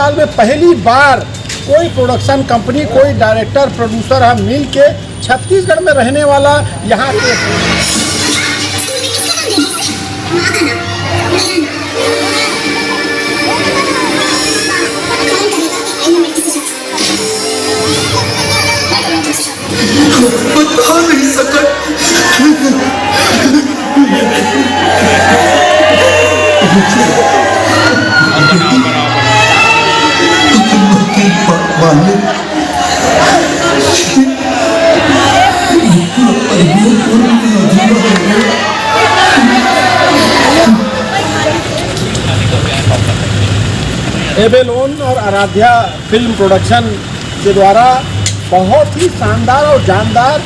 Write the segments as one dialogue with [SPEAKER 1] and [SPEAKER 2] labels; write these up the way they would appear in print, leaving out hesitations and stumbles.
[SPEAKER 1] साल में पहली बार कोई प्रोडक्शन कंपनी, कोई डायरेक्टर, प्रोड्यूसर हम मिल के छत्तीसगढ़ में रहने वाला यहाँ के
[SPEAKER 2] बता नहीं सका। एबेलोन और आराध्या फिल्म प्रोडक्शन के द्वारा बहुत ही शानदार और जानदार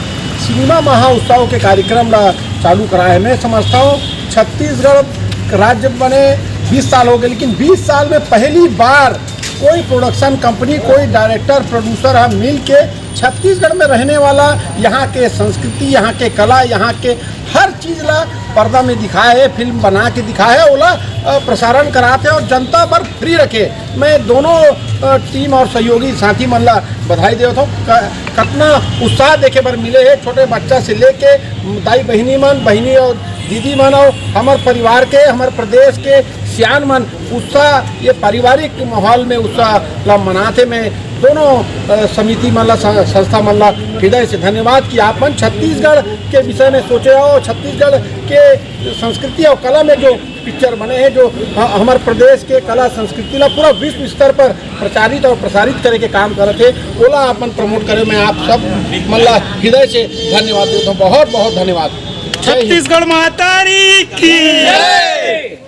[SPEAKER 2] सिनेमा महोत्सव के कार्यक्रम चालू करा है। मैं समझता हूँ छत्तीसगढ़ राज्य बने 20 साल हो गए, लेकिन 20 साल में पहली बार कोई प्रोडक्शन कंपनी, कोई डायरेक्टर, प्रोड्यूसर हम मिल के छत्तीसगढ़ में रहने वाला यहाँ के संस्कृति, यहाँ के कला, यहाँ के हर चीज़ ला पर्दा में दिखाया है, फिल्म बना के दिखाया है, ओला प्रसारण कराते और जनता पर फ्री रखे। मैं दोनों टीम और सहयोगी साथी मन ला बधाई देता हूँ। कितना उत्साह देखे पर मिले है, छोटे बच्चा से लेके दाई बहिनी और दीदी मन और हमारे परिवार के, हमारे प्रदेश के सियान मन उत्साह, ये पारिवारिक माहौल में उत्साह ला मनाते। मैं दोनों समिति मन ला, संस्था मन ला हृदय से धन्यवाद कि आप मन छत्तीसगढ़ के विषय में सोचे हो। छत्तीसगढ़ के संस्कृति और कला में जो पिक्चर बने हैं, जो हमारे प्रदेश के कला संस्कृति ला पूरा विश्व स्तर पर प्रचारित और प्रसारित करे के काम करते थे, ओला आप मन प्रमोट करे। मैं आप सब मन ला हृदय से धन्यवाद देता हूँ। बहुत बहुत धन्यवाद।
[SPEAKER 3] छत्तीसगढ़ माता की जय।